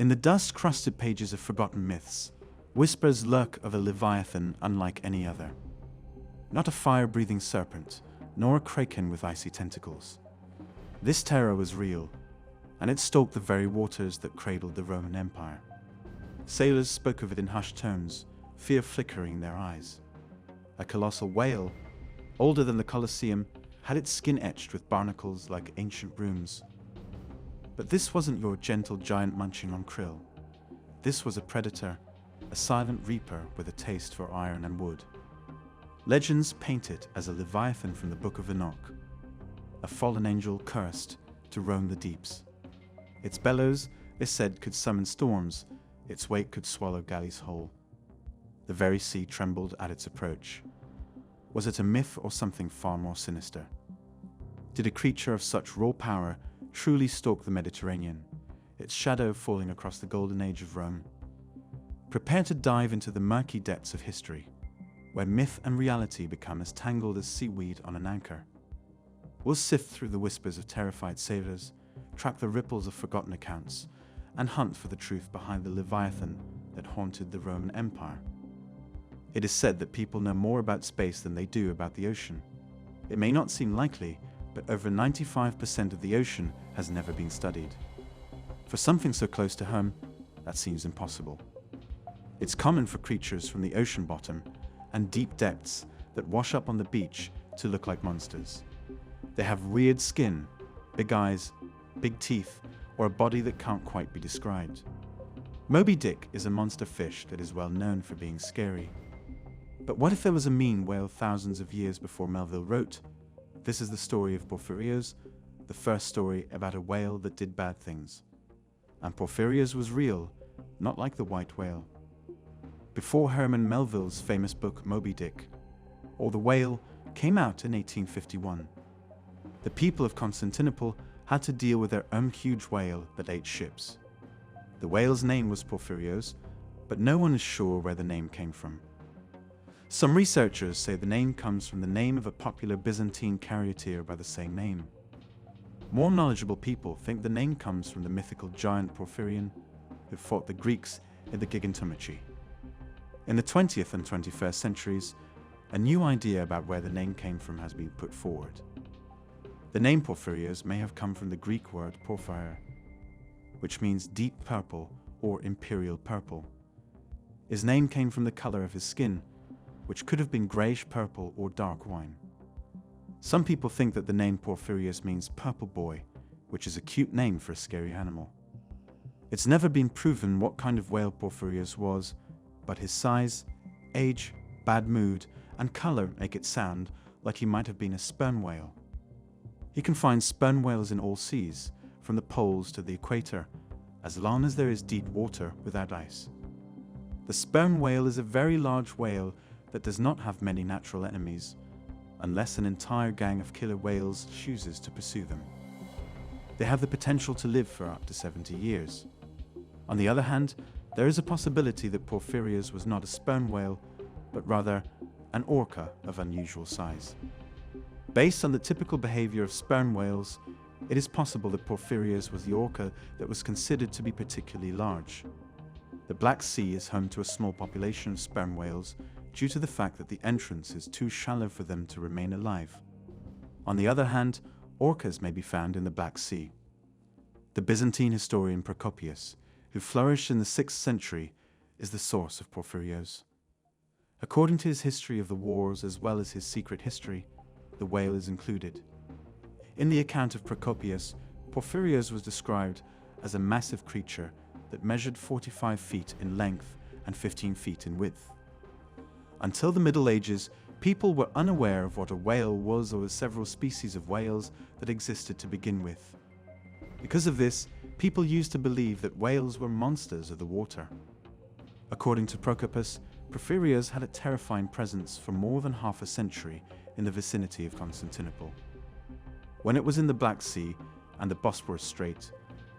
In the dust-crusted pages of forgotten myths, whispers lurk of a leviathan unlike any other. Not a fire-breathing serpent, nor a kraken with icy tentacles. This terror was real, and it stalked the very waters that cradled the Roman Empire. Sailors spoke of it in hushed tones, fear flickering in their eyes. A colossal whale, older than the Colosseum, had its skin etched with barnacles like ancient runes. But this wasn't your gentle giant munching on krill. This was a predator, a silent reaper with a taste for iron and wood. Legends paint it as a leviathan from the Book of Enoch, a fallen angel cursed to roam the deeps. Its bellows, they said, could summon storms. Its weight could swallow galleys whole. The very sea trembled at its approach. Was it a myth or something far more sinister? Did a creature of such raw power truly stalk the Mediterranean, its shadow falling across the golden age of Rome? Prepare to dive into the murky depths of history, where myth and reality become as tangled as seaweed on an anchor. We'll sift through the whispers of terrified sailors, track the ripples of forgotten accounts, and hunt for the truth behind the leviathan that haunted the Roman Empire. It is said that people know more about space than they do about the ocean. It may not seem likely, but over 95% of the ocean has never been studied. For something so close to home, that seems impossible. It's common for creatures from the ocean bottom and deep depths that wash up on the beach to look like monsters. They have weird skin, big eyes, big teeth, or a body that can't quite be described. Moby Dick is a monster fish that is well known for being scary. But what if there was a mean whale thousands of years before Melville wrote? This is the story of Porphyrios, the first story about a whale that did bad things. And Porphyrios was real, not like the white whale. Before Herman Melville's famous book Moby Dick, or The Whale, came out in 1851, the people of Constantinople had to deal with their own huge whale that ate ships. The whale's name was Porphyrios, but no one is sure where the name came from. Some researchers say the name comes from the name of a popular Byzantine charioteer by the same name. More knowledgeable people think the name comes from the mythical giant Porphyrion who fought the Greeks in the Gigantomachy. In the 20th and 21st centuries, a new idea about where the name came from has been put forward. The name Porphyrios may have come from the Greek word porphyr, which means deep purple or imperial purple. His name came from the color of his skin, which could have been grayish purple or dark wine. Some people think that the name Porphyrios means purple boy, which is a cute name for a scary animal. It's never been proven what kind of whale Porphyrios was, but his size, age, bad mood, and color make it sound like he might have been a sperm whale. You can find sperm whales in all seas, from the poles to the equator, as long as there is deep water without ice. The sperm whale is a very large whale that does not have many natural enemies, unless an entire gang of killer whales chooses to pursue them. They have the potential to live for up to 70 years. On the other hand, there is a possibility that Porphyrios was not a sperm whale, but rather an orca of unusual size. Based on the typical behavior of sperm whales, it is possible that Porphyrios was the orca that was considered to be particularly large. The Black Sea is home to a small population of sperm whales due to the fact that the entrance is too shallow for them to remain alive. On the other hand, orcas may be found in the Black Sea. The Byzantine historian Procopius, who flourished in the 6th century, is the source of Porphyrios. According to his history of the wars as well as his secret history, the whale is included. In the account of Procopius, Porphyrios was described as a massive creature that measured 45 feet in length and 15 feet in width. Until the Middle Ages, people were unaware of what a whale was or the several species of whales that existed to begin with. Because of this, people used to believe that whales were monsters of the water. According to Procopius, Porphyrios had a terrifying presence for more than half a century in the vicinity of Constantinople. When it was in the Black Sea and the Bosporus Strait,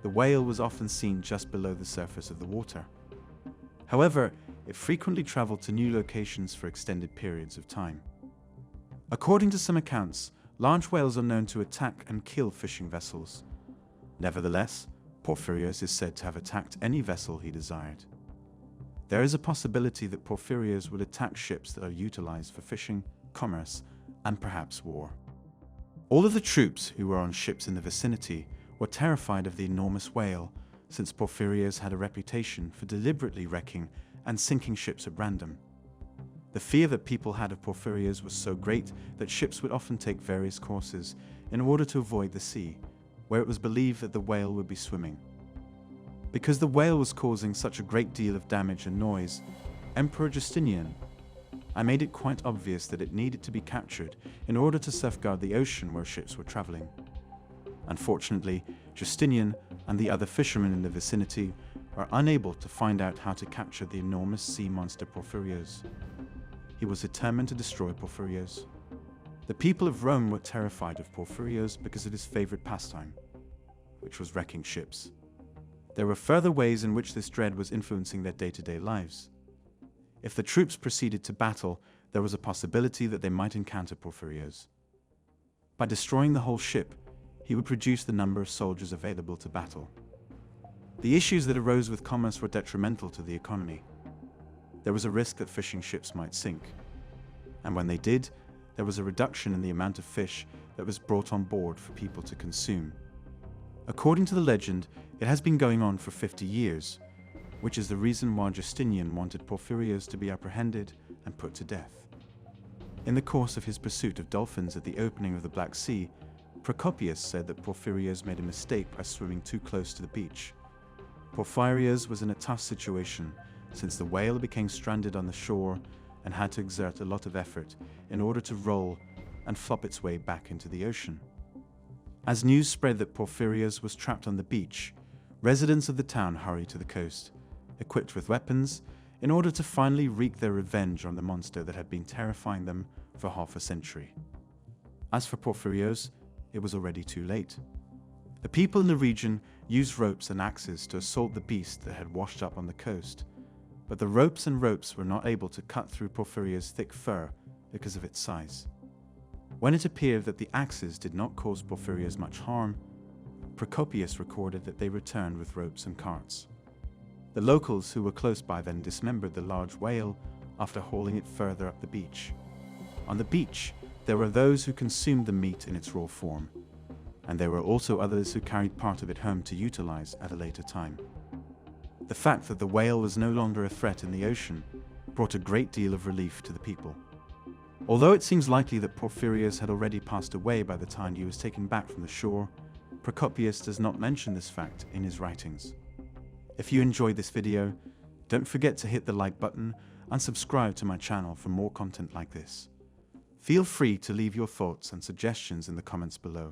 the whale was often seen just below the surface of the water. However, it frequently traveled to new locations for extended periods of time. According to some accounts, large whales are known to attack and kill fishing vessels. Nevertheless, Porphyrios is said to have attacked any vessel he desired. There is a possibility that Porphyrios would attack ships that are utilized for fishing, commerce, and perhaps war. All of the troops who were on ships in the vicinity were terrified of the enormous whale, since Porphyrios had a reputation for deliberately wrecking and sinking ships at random. The fear that people had of Porphyrios was so great that ships would often take various courses in order to avoid the sea, where it was believed that the whale would be swimming. Because the whale was causing such a great deal of damage and noise, Emperor Justinian, I made it quite obvious that it needed to be captured in order to safeguard the ocean where ships were traveling. Unfortunately, Justinian and the other fishermen in the vicinity are unable to find out how to capture the enormous sea monster Porphyrios. He was determined to destroy Porphyrios. The people of Rome were terrified of Porphyrios because of his favorite pastime, which was wrecking ships. There were further ways in which this dread was influencing their day-to-day lives. If the troops proceeded to battle, there was a possibility that they might encounter Porphyrios. By destroying the whole ship, he would reduce the number of soldiers available to battle. The issues that arose with commerce were detrimental to the economy. There was a risk that fishing ships might sink, and when they did, there was a reduction in the amount of fish that was brought on board for people to consume. According to the legend, it has been going on for 50 years, which is the reason why Justinian wanted Porphyrios to be apprehended and put to death. In the course of his pursuit of dolphins at the opening of the Black Sea, Procopius said that Porphyrios made a mistake by swimming too close to the beach. Porphyrios was in a tough situation, since the whale became stranded on the shore and had to exert a lot of effort in order to roll and flop its way back into the ocean. As news spread that Porphyrios was trapped on the beach, residents of the town hurried to the coast, equipped with weapons, in order to finally wreak their revenge on the monster that had been terrifying them for half a century. As for Porphyrios, it was already too late. The people in the region used ropes and axes to assault the beast that had washed up on the coast, but the ropes were not able to cut through Porphyrios' thick fur because of its size. When it appeared that the axes did not cause Porphyrios much harm, Procopius recorded that they returned with ropes and carts. The locals who were close by then dismembered the large whale after hauling it further up the beach. On the beach, there were those who consumed the meat in its raw form, and there were also others who carried part of it home to utilize at a later time. The fact that the whale was no longer a threat in the ocean brought a great deal of relief to the people. Although it seems likely that Porphyrios had already passed away by the time he was taken back from the shore, Procopius does not mention this fact in his writings. If you enjoyed this video, don't forget to hit the like button and subscribe to my channel for more content like this. Feel free to leave your thoughts and suggestions in the comments below.